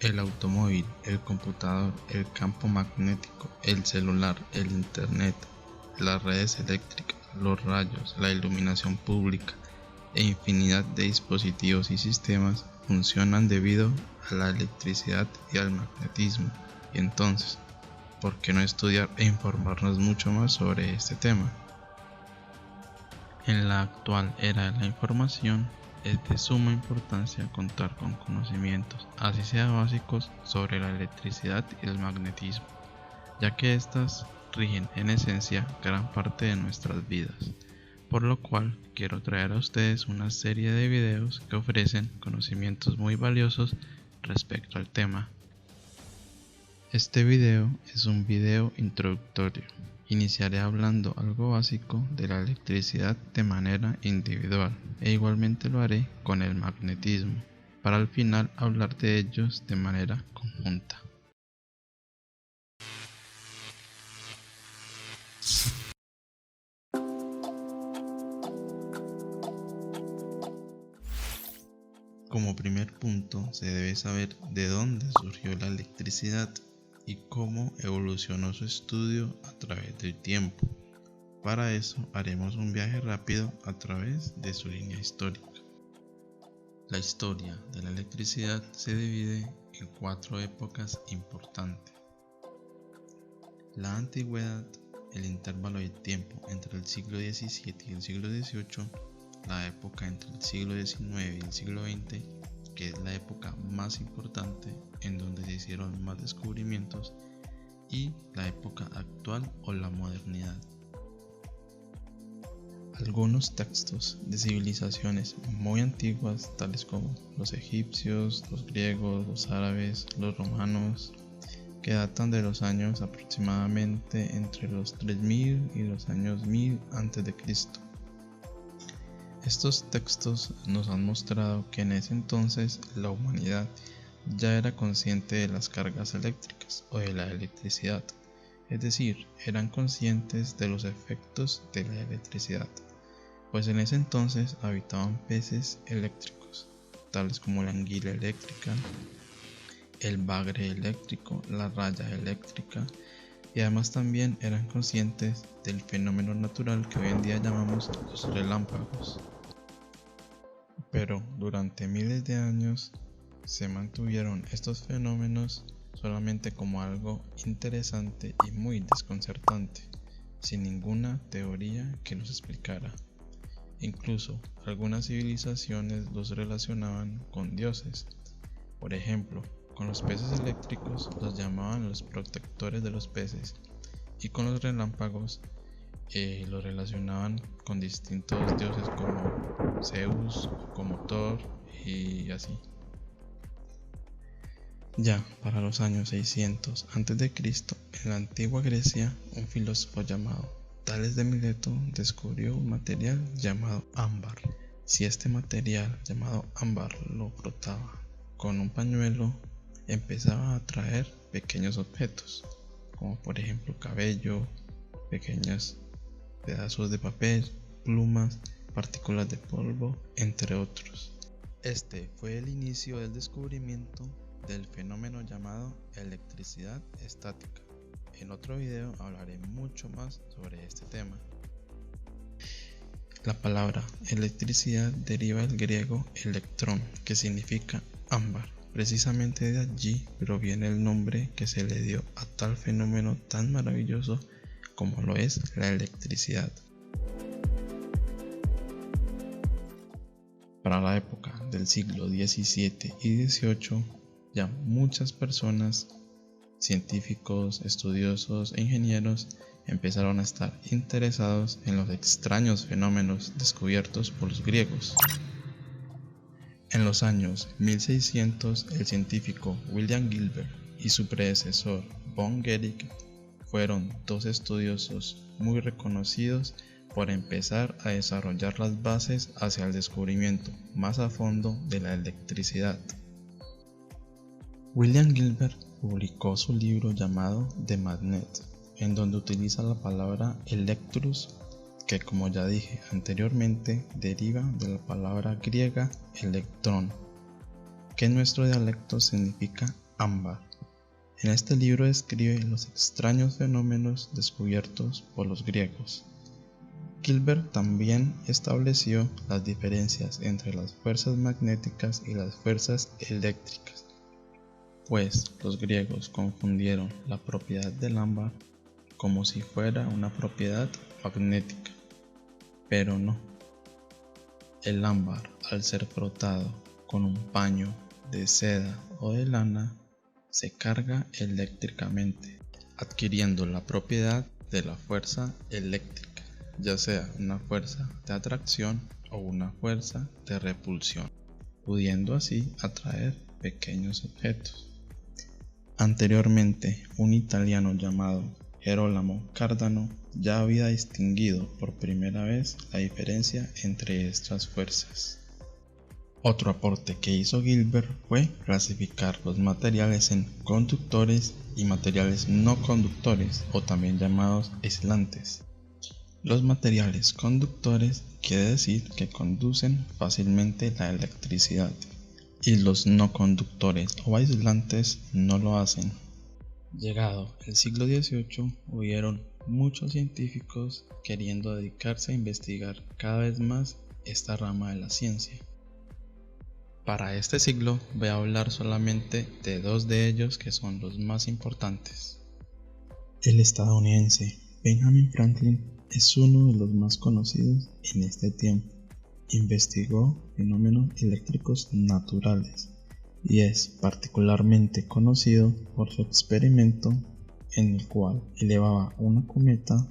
el automóvil, el computador, el campo magnético, el celular, el internet, las redes eléctricas, los rayos, la iluminación pública e infinidad de dispositivos y sistemas funcionan debido a la electricidad y al magnetismo. Y entonces, ¿por qué no estudiar e informarnos mucho más sobre este tema? En la actual era de la información, es de suma importancia contar con conocimientos, así sea básicos, sobre la electricidad y el magnetismo, ya que éstas rigen en esencia gran parte de nuestras vidas, por lo cual quiero traer a ustedes una serie de videos que ofrecen conocimientos muy valiosos respecto al tema. Este video es un video introductorio. Iniciaré hablando algo básico de la electricidad de manera individual e igualmente lo haré con el magnetismo, para al final hablar de ellos de manera conjunta. Como primer punto, se debe saber de dónde surgió la electricidad y cómo evolucionó su estudio a través del tiempo. Para eso haremos un viaje rápido a través de su línea histórica. La historia de la electricidad se divide en 4 épocas importantes. La antigüedad, el intervalo de tiempo entre el siglo XVII y el siglo XVIII, la época entre el siglo XIX y el siglo XX, que es la época más importante en donde se hicieron más descubrimientos, y la época actual o la modernidad. Algunos textos de civilizaciones muy antiguas, tales como los egipcios, los griegos, los árabes, los romanos, que datan de los años aproximadamente entre los 3000 y los años 1000 a.C. Estos textos nos han mostrado que en ese entonces la humanidad ya era consciente de las cargas eléctricas o de la electricidad, es decir, eran conscientes de los efectos de la electricidad, pues en ese entonces habitaban peces eléctricos, tales como la anguila eléctrica, el bagre eléctrico, la raya eléctrica, y además también eran conscientes del fenómeno natural que hoy en día llamamos los relámpagos. Pero durante miles de años se mantuvieron estos fenómenos solamente como algo interesante y muy desconcertante, sin ninguna teoría que los explicara. Incluso algunas civilizaciones los relacionaban con dioses. Por ejemplo, con los peces eléctricos los llamaban los protectores de los peces, y con los relámpagos los relacionaban con distintos dioses como Zeus, como Thor y así. Ya para los años 600 a.C., en la antigua Grecia, un filósofo llamado Tales de Mileto descubrió un material llamado ámbar. Si este material llamado ámbar lo frotaba con un pañuelo, empezaba a atraer pequeños objetos, como por ejemplo cabello, pequeños pedazos de papel, plumas, partículas de polvo, entre otros. Este fue el inicio del descubrimiento del fenómeno llamado electricidad estática. En otro video hablaré mucho más sobre este tema. La palabra electricidad deriva del griego electrón, que significa ámbar. Precisamente de allí proviene el nombre que se le dio a tal fenómeno tan maravilloso como lo es la electricidad. Para la época del siglo XVII y XVIII, ya muchas personas, científicos, estudiosos e ingenieros empezaron a estar interesados en los extraños fenómenos descubiertos por los griegos. En los años 1600, el científico William Gilbert y su predecesor von Guericke fueron dos estudiosos muy reconocidos por empezar a desarrollar las bases hacia el descubrimiento más a fondo de la electricidad. William Gilbert publicó su libro llamado The Magnet, en donde utiliza la palabra electrus, que como ya dije anteriormente deriva de la palabra griega electrón, que en nuestro dialecto significa ámbar. En este libro describe los extraños fenómenos descubiertos por los griegos. Gilbert también estableció las diferencias entre las fuerzas magnéticas y las fuerzas eléctricas, pues los griegos confundieron la propiedad del ámbar como si fuera una propiedad magnética, pero no. El ámbar, al ser frotado con un paño de seda o de lana, se carga eléctricamente, adquiriendo la propiedad de la fuerza eléctrica, ya sea una fuerza de atracción o una fuerza de repulsión, pudiendo así atraer pequeños objetos. Anteriormente, un italiano llamado Gerolamo Cardano ya había distinguido por primera vez la diferencia entre estas fuerzas. Otro aporte que hizo Gilbert fue clasificar los materiales en conductores y materiales no conductores, o también llamados aislantes. Los materiales conductores quiere decir que conducen fácilmente la electricidad, y los no conductores o aislantes no lo hacen. Llegado el siglo XVIII, hubieron muchos científicos queriendo dedicarse a investigar cada vez más esta rama de la ciencia. Para este siglo voy a hablar solamente de dos de ellos que son los más importantes. El estadounidense Benjamin Franklin es uno de los más conocidos en este tiempo. Investigó fenómenos eléctricos naturales y es particularmente conocido por su experimento en el cual elevaba una cometa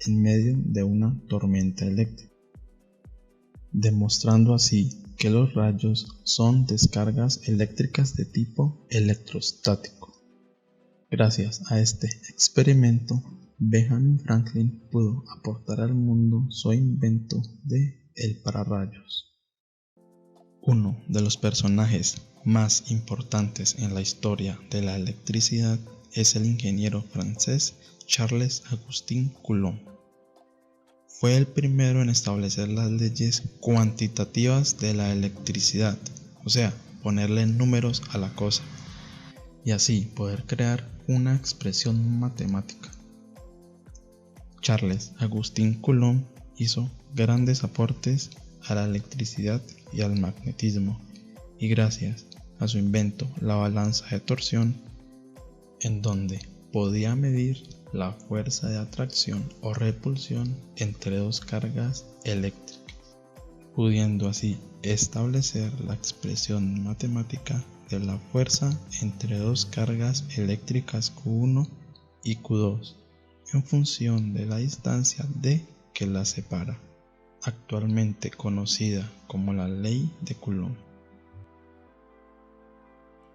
en medio de una tormenta eléctrica, demostrando así que los rayos son descargas eléctricas de tipo electrostático. Gracias a este experimento, Benjamin Franklin pudo aportar al mundo su invento de el pararrayos. Uno de los personajes más importantes en la historia de la electricidad es el ingeniero francés Charles Augustin Coulomb. Fue el primero en establecer las leyes cuantitativas de la electricidad, o sea, ponerle números a la cosa, y así poder crear una expresión matemática. Charles Augustin Coulomb hizo grandes aportes a la electricidad y al magnetismo, y gracias a su invento, la balanza de torsión, en donde podía medir la fuerza de atracción o repulsión entre dos cargas eléctricas, pudiendo así establecer la expresión matemática de la fuerza entre dos cargas eléctricas Q1 y Q2 en función de la distancia d que las separa, actualmente conocida como la ley de Coulomb.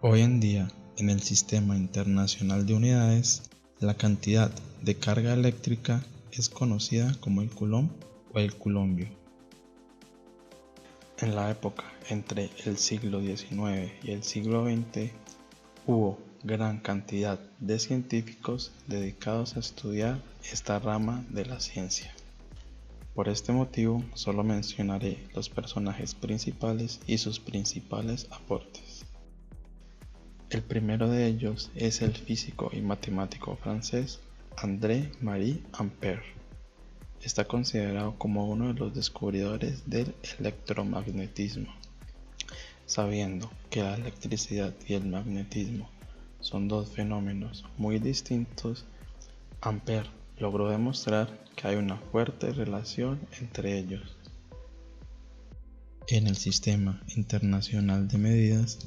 Hoy en día, en el Sistema Internacional de Unidades, la cantidad de carga eléctrica es conocida como el Coulomb o el coulombio. En la época entre el siglo XIX y el siglo XX hubo gran cantidad de científicos dedicados a estudiar esta rama de la ciencia. Por este motivo solo mencionaré los personajes principales y sus principales aportes. El primero de ellos es el físico y matemático francés André-Marie Ampère. Está considerado como uno de los descubridores del electromagnetismo. Sabiendo que la electricidad y el magnetismo son dos fenómenos muy distintos, Ampère logró demostrar que hay una fuerte relación entre ellos. En el Sistema Internacional de Medidas,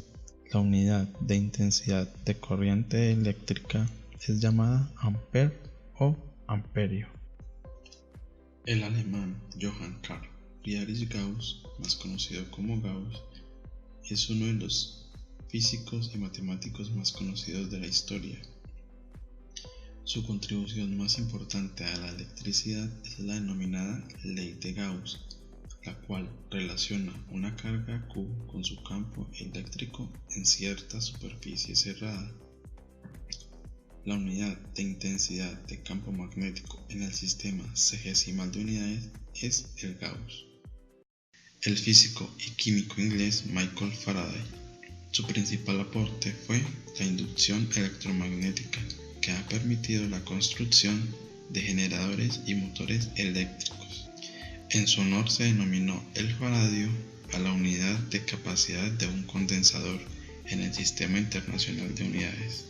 la unidad de intensidad de corriente eléctrica es llamada ampere o amperio. El alemán Johann Carl Friedrich Gauss, más conocido como Gauss, es uno de los físicos y matemáticos más conocidos de la historia. Su contribución más importante a la electricidad es la denominada ley de Gauss, la cual relaciona una carga Q con su campo eléctrico en cierta superficie cerrada. La unidad de intensidad de campo magnético en el sistema sexagesimal de unidades es el Gauss. El físico y químico inglés Michael Faraday Su principal aporte fue la inducción electromagnética, que ha permitido la construcción de generadores y motores eléctricos. En su honor se denominó el faradio a la unidad de capacidad de un condensador en el Sistema Internacional de Unidades.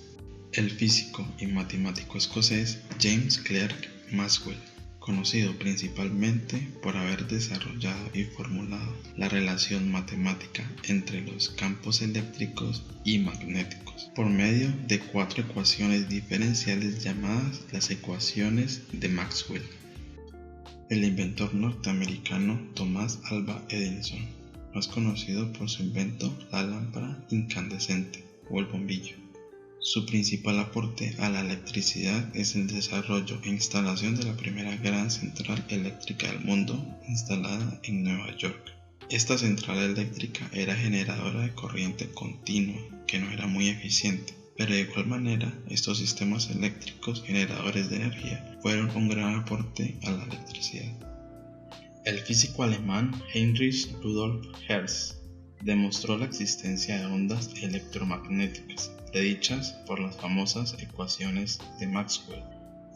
El físico y matemático escocés James Clerk Maxwell, conocido principalmente por haber desarrollado y formulado la relación matemática entre los campos eléctricos y magnéticos, por medio de 4 ecuaciones diferenciales llamadas las ecuaciones de Maxwell. El inventor norteamericano Thomas Alva Edison, más conocido por su invento la lámpara incandescente o el bombillo. Su principal aporte a la electricidad es el desarrollo e instalación de la primera gran central eléctrica del mundo, instalada en Nueva York. Esta central eléctrica era generadora de corriente continua, que no era muy eficiente, pero de igual manera estos sistemas eléctricos generadores de energía fueron un gran aporte a la electricidad. El físico alemán Heinrich Rudolf Hertz demostró la existencia de ondas electromagnéticas predichas por las famosas ecuaciones de Maxwell.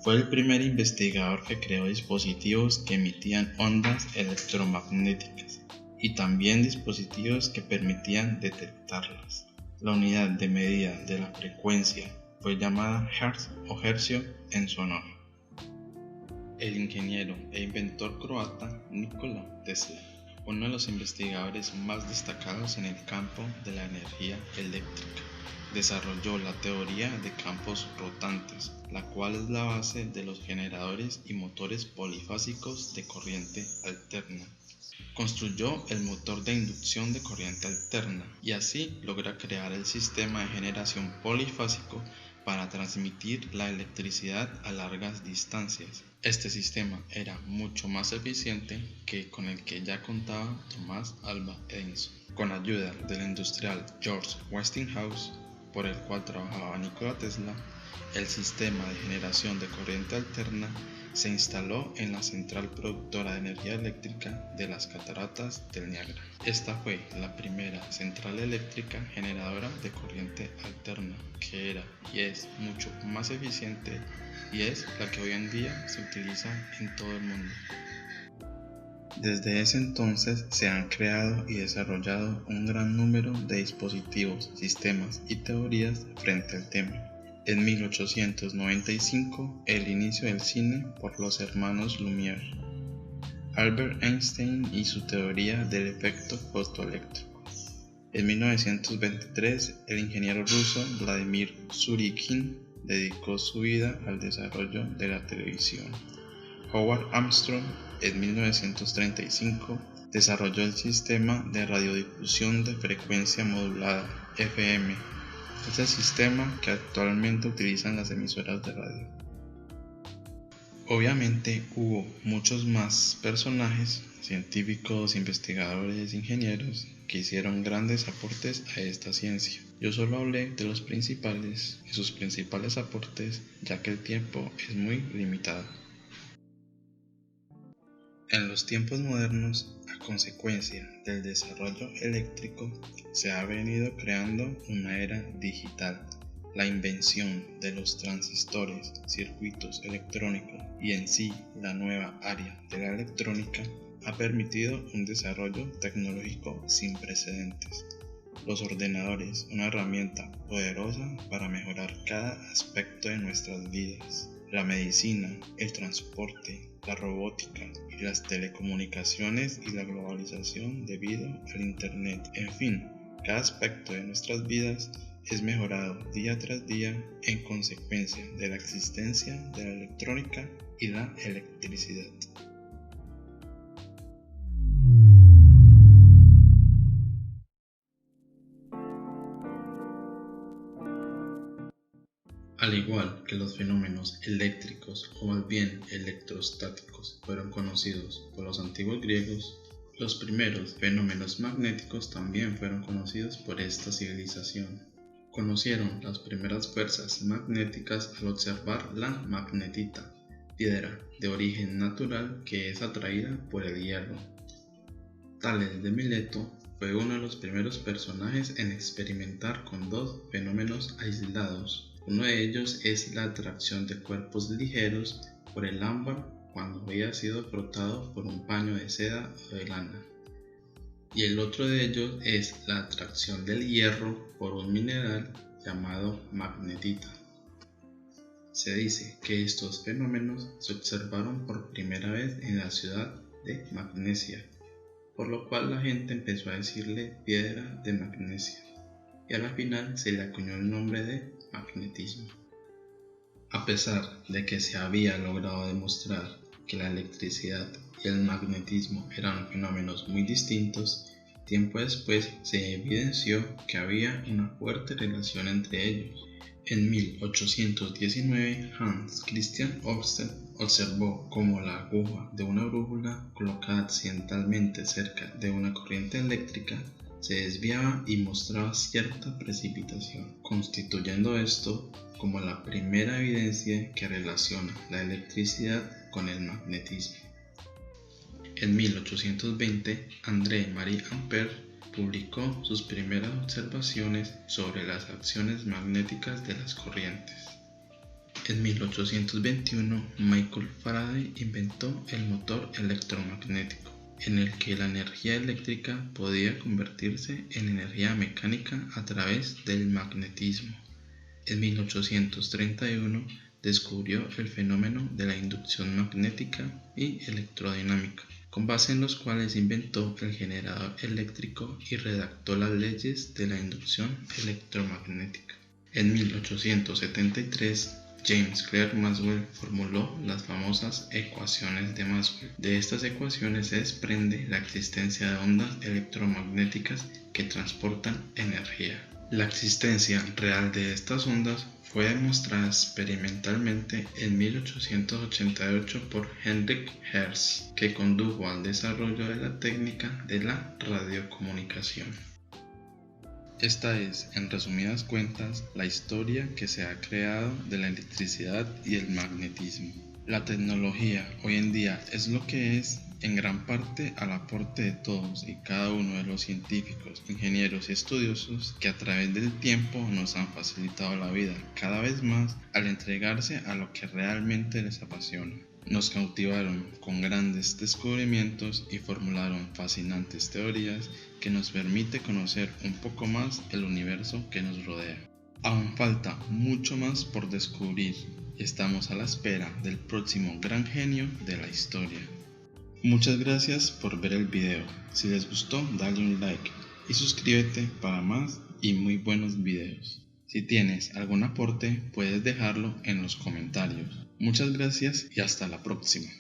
Fue el primer investigador que creó dispositivos que emitían ondas electromagnéticas y también dispositivos que permitían detectarlas. La unidad de medida de la frecuencia fue llamada Hertz o hercio en su honor. El ingeniero e inventor croata Nikola Tesla, uno de los investigadores más destacados en el campo de la energía eléctrica, desarrolló la teoría de campos rotantes, la cual es la base de los generadores y motores polifásicos de corriente alterna. Construyó el motor de inducción de corriente alterna y así logra crear el sistema de generación polifásico para transmitir la electricidad a largas distancias. Este sistema era mucho más eficiente que con el que ya contaba Thomas Alva Edison. Con ayuda del industrial George Westinghouse, por el cual trabajaba Nikola Tesla, el sistema de generación de corriente alterna se instaló en la central productora de energía eléctrica de las cataratas del Niágara. Esta fue la primera central eléctrica generadora de corriente alterna, que era y es mucho más eficiente y es la que hoy en día se utiliza en todo el mundo. Desde ese entonces se han creado y desarrollado un gran número de dispositivos, sistemas y teorías frente al tema. En 1895, el inicio del cine por los hermanos Lumière. Albert Einstein y su teoría del efecto fotoeléctrico. En 1923, el ingeniero ruso Vladimir Zurikhin dedicó su vida al desarrollo de la televisión. Howard Armstrong, en 1935, desarrolló el sistema de radiodifusión de frecuencia modulada, FM. Es el sistema que actualmente utilizan las emisoras de radio. Obviamente hubo muchos más personajes, científicos, investigadores, ingenieros, que hicieron grandes aportes a esta ciencia. Yo solo hablé de los principales y sus principales aportes, ya que el tiempo es muy limitado. En los tiempos modernos, a consecuencia del desarrollo eléctrico, se ha venido creando una era digital. La invención de los transistores, circuitos electrónicos y en sí la nueva área de la electrónica ha permitido un desarrollo tecnológico sin precedentes. Los ordenadores, una herramienta poderosa para mejorar cada aspecto de nuestras vidas. La medicina, el transporte, la robótica y las telecomunicaciones y la globalización debido al Internet. En fin, cada aspecto de nuestras vidas es mejorado día tras día en consecuencia de la existencia de la electrónica y la electricidad. Al igual que los fenómenos eléctricos o más bien electrostáticos fueron conocidos por los antiguos griegos, los primeros fenómenos magnéticos también fueron conocidos por esta civilización. Conocieron las primeras fuerzas magnéticas al observar la magnetita, piedra de origen natural que es atraída por el hierro. Tales de Mileto fue uno de los primeros personajes en experimentar con dos fenómenos aislados. Uno de ellos es la atracción de cuerpos ligeros por el ámbar cuando había sido frotado por un paño de seda o de lana. Y el otro de ellos es la atracción del hierro por un mineral llamado magnetita. Se dice que estos fenómenos se observaron por primera vez en la ciudad de Magnesia, por lo cual la gente empezó a decirle piedra de magnesia, y a la final se le acuñó el nombre de magnetismo. A pesar de que se había logrado demostrar que la electricidad y el magnetismo eran fenómenos muy distintos, tiempo después se evidenció que había una fuerte relación entre ellos. En 1819, Hans Christian Ørsted observó cómo la aguja de una brújula colocada accidentalmente cerca de una corriente eléctrica se desviaba y mostraba cierta precipitación, constituyendo esto como la primera evidencia que relaciona la electricidad con el magnetismo. En 1820, André-Marie Ampère publicó sus primeras observaciones sobre las acciones magnéticas de las corrientes. En 1821, Michael Faraday inventó el motor electromagnético, en el que la energía eléctrica podía convertirse en energía mecánica a través del magnetismo. En 1831 descubrió el fenómeno de la inducción magnética y electrodinámica, con base en los cuales inventó el generador eléctrico y redactó las leyes de la inducción electromagnética. En 1873, James Clerk Maxwell formuló las famosas ecuaciones de Maxwell. De estas ecuaciones se desprende la existencia de ondas electromagnéticas que transportan energía. La existencia real de estas ondas fue demostrada experimentalmente en 1888 por Heinrich Hertz, que condujo al desarrollo de la técnica de la radiocomunicación. Esta es, en resumidas cuentas, la historia que se ha creado de la electricidad y el magnetismo. La tecnología hoy en día es lo que es en gran parte al aporte de todos y cada uno de los científicos, ingenieros y estudiosos que a través del tiempo nos han facilitado la vida cada vez más al entregarse a lo que realmente les apasiona. Nos cautivaron con grandes descubrimientos y formularon fascinantes teorías que nos permite conocer un poco más el universo que nos rodea. Aún falta mucho más por descubrir y estamos a la espera del próximo gran genio de la historia. Muchas gracias por ver el video. Si les gustó, dale un like y suscríbete para más y muy buenos videos. Si tienes algún aporte, puedes dejarlo en los comentarios. Muchas gracias y hasta la próxima.